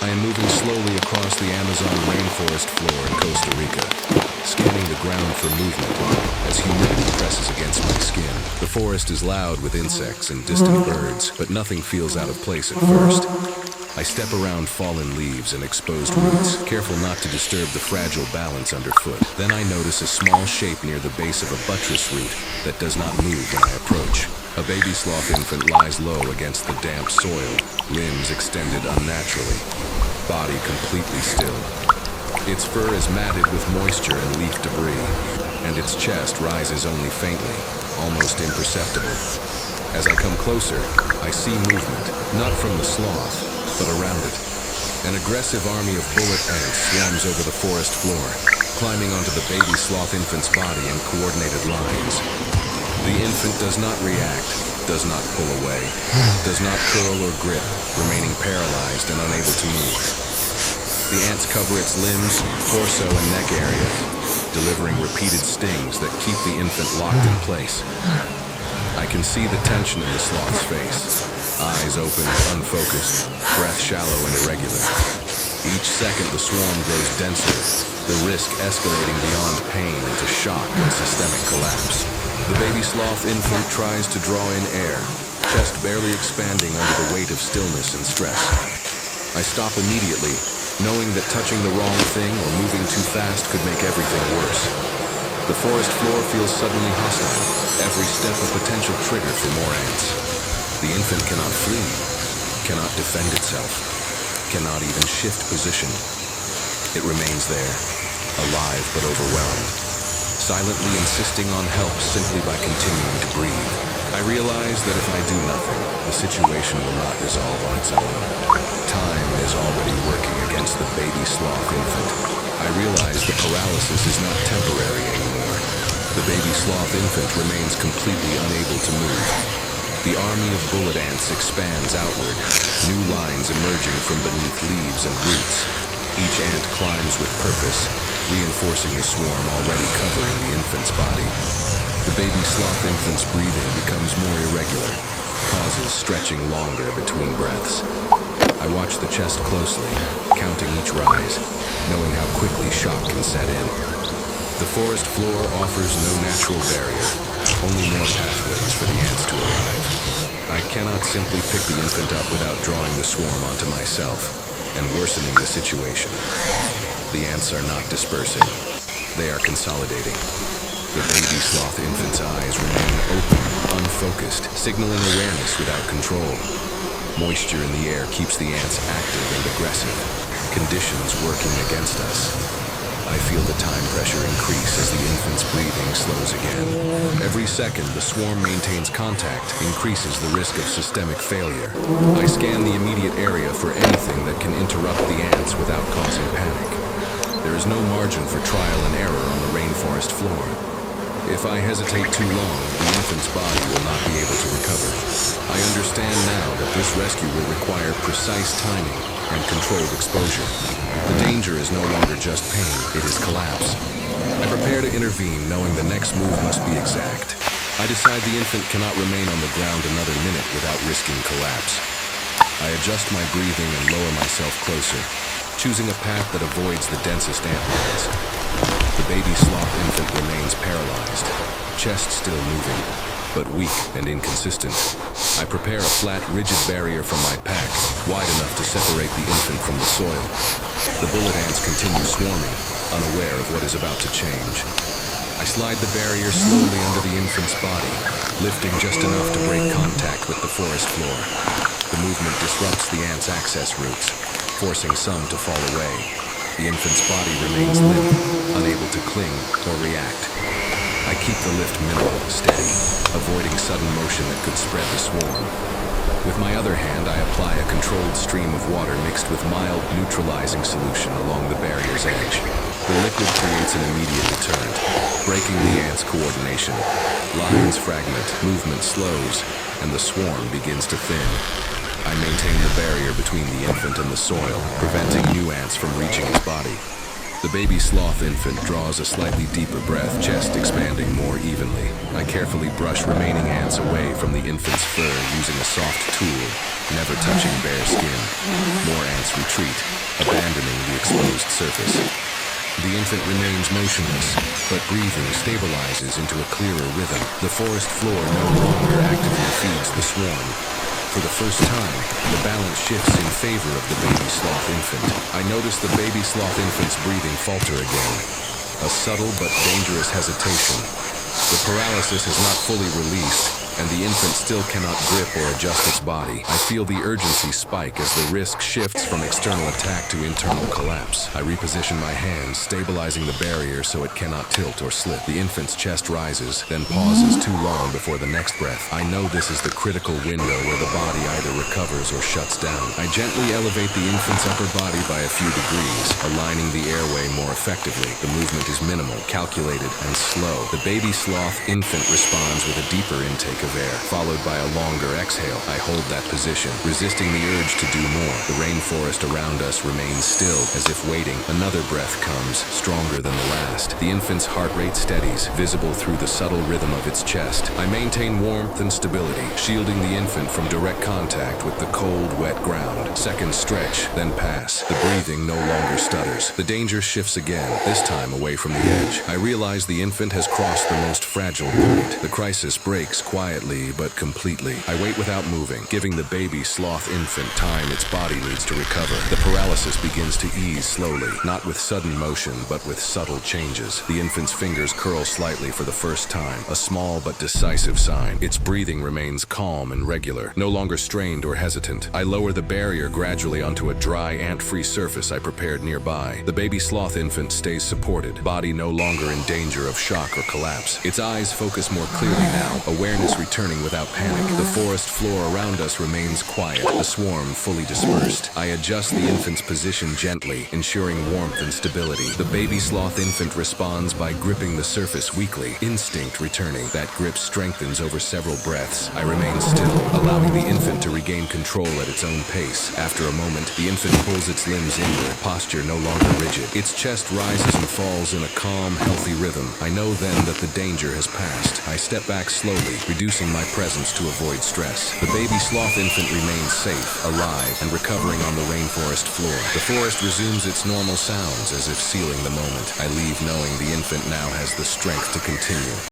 I am moving slowly across the Amazon rainforest floor in Costa Rica, scanning the ground for movement as humidity presses against my skin. The forest is loud with insects and distant birds, but nothing feels out of place at first. I step around fallen leaves and exposed roots, careful not to disturb the fragile balance underfoot. Then I notice a small shape near the base of a buttress root that does not move when I approach. A baby sloth infant lies low against the damp soil, limbs extended unnaturally, body completely still. Its fur is matted with moisture and leaf debris, and its chest rises only faintly, almost imperceptible. As I come closer, I see movement, not from the sloth, but around it. An aggressive army of bullet ants swarms over the forest floor, climbing onto the baby sloth infant's body in coordinated lines. The infant does not react, does not pull away, does not curl or grip, remaining paralyzed and unable to move. The ants cover its limbs, torso, and neck area, delivering repeated stings that keep the infant locked in place. I can see the tension in the sloth's face. Eyes open, unfocused, breath shallow and irregular. Each second the swarm grows denser, the risk escalating beyond pain into shock and systemic collapse. The baby sloth infant tries to draw in air, chest barely expanding under the weight of stillness and stress. I stop immediately, knowing that touching the wrong thing or moving too fast could make everything worse. The forest floor feels suddenly hostile, every step a potential trigger for more ants. The infant cannot flee, cannot defend itself, cannot even shift position. It remains there, alive but overwhelmed, silently insisting on help simply by continuing to breathe. I realize that if I do nothing, the situation will not resolve on its own. Time is already working against the baby sloth infant. I realize the paralysis is not temporary anymore. The baby sloth infant remains completely unable to move. The army of bullet ants expands outward, new lines emerging from beneath leaves and roots. Each ant climbs with purpose, reinforcing the swarm already covering the infant's body. The baby sloth infant's breathing becomes more irregular, pauses stretching longer between breaths. I watch the chest closely, counting each rise, knowing how quickly shock can set in. The forest floor offers no natural barrier, only more pathways for the ants to arrive. I cannot simply pick the infant up without drawing the swarm onto myself and worsening the situation. The ants are not dispersing. They are consolidating. The baby sloth infant's eyes remain open, unfocused, signaling awareness without control. Moisture in the air keeps the ants active and aggressive, conditions working against us. I feel the time pressure increase as the infant's breathing slows again. Every second the swarm maintains contact increases the risk of systemic failure. I scan the immediate area for anything that can interrupt the ants without causing panic. There is no margin for trial and error on the rainforest floor. If I hesitate too long, the infant's body will not be able to recover. I understand now that this rescue will require precise timing and controlled exposure. The danger is no longer just pain, it is collapse. I prepare to intervene, knowing the next move must be exact. I decide the infant cannot remain on the ground another minute without risking collapse. I adjust my breathing and lower myself closer, choosing a path that avoids the densest antlions. The baby sloth infant remains paralyzed, chest still moving, but weak and inconsistent. I prepare a flat, rigid barrier from my pack, wide enough to separate the infant from the soil. The bullet ants continue swarming, unaware of what is about to change. I slide the barrier slowly under the infant's body, lifting just enough to break contact with the forest floor. The movement disrupts the ants' access routes, forcing some to fall away. The infant's body remains limp, unable to cling or react. I keep the lift minimal, steady, avoiding sudden motion that could spread the swarm. With my other hand, I apply a controlled stream of water mixed with mild neutralizing solution along the barrier's edge. The liquid creates an immediate deterrent, breaking the ants' coordination. Lines fragment, movement slows, and the swarm begins to thin. I maintain the barrier between the infant and the soil, preventing new ants from reaching its body. The baby sloth infant draws a slightly deeper breath, chest expanding more evenly. I carefully brush remaining ants away from the infant's fur using a soft tool, never touching bare skin. More ants retreat, abandoning the exposed surface. The infant remains motionless, but breathing stabilizes into a clearer rhythm. The forest floor no longer actively feeds the swarm. For the first time, the balance shifts in favor of the baby sloth infant. I notice the baby sloth infant's breathing falter again. A subtle but dangerous hesitation. The paralysis is not fully released, and the infant still cannot grip or adjust its body. I feel the urgency spike as the risk shifts from external attack to internal collapse. I reposition my hands, stabilizing the barrier so it cannot tilt or slip. The infant's chest rises, then pauses too long before the next breath. I know this is the critical window where the body either recovers or shuts down. I gently elevate the infant's upper body by a few degrees, aligning the airway more effectively. The movement is minimal, calculated, and slow. The baby sloth infant responds with a deeper intake of air, followed by a longer exhale. I hold that position, resisting the urge to do more. The rainforest around us remains still, as if waiting. Another breath comes, stronger than the last. The infant's heart rate steadies, visible through the subtle rhythm of its chest. I maintain warmth and stability, shielding the infant from direct contact with the cold, wet ground. Seconds stretch, then pass. The breathing no longer stutters. The danger shifts again, this time away from the edge. I realize the infant has crossed the most fragile point. The crisis breaks quietly but completely. I wait without moving, giving the baby sloth infant time its body needs to recover. The paralysis begins to ease slowly, not with sudden motion, but with subtle changes. The infant's fingers curl slightly for the first time, a small but decisive sign. Its breathing remains calm and regular, no longer strained or hesitant. I lower the barrier gradually onto a dry, ant-free surface I prepared nearby. The baby sloth infant stays supported, body no longer in danger of shock or collapse. Its eyes focus more clearly now, awareness returning without panic. The forest floor around us remains quiet, the swarm fully dispersed. I adjust the infant's position gently, ensuring warmth and stability. The baby sloth infant responds by gripping the surface weakly, instinct returning. That grip strengthens over several breaths. I remain still, allowing the infant to regain control at its own pace. After a moment, the infant pulls its limbs inward, posture no longer rigid. Its chest rises and falls in a calm, healthy rhythm. I know then that the danger has passed. I step back slowly, reducing my presence to avoid stress. The baby sloth infant remains safe, alive, and recovering on the rainforest floor. The forest resumes its normal sounds as if sealing the moment. I leave knowing the infant now has the strength to continue.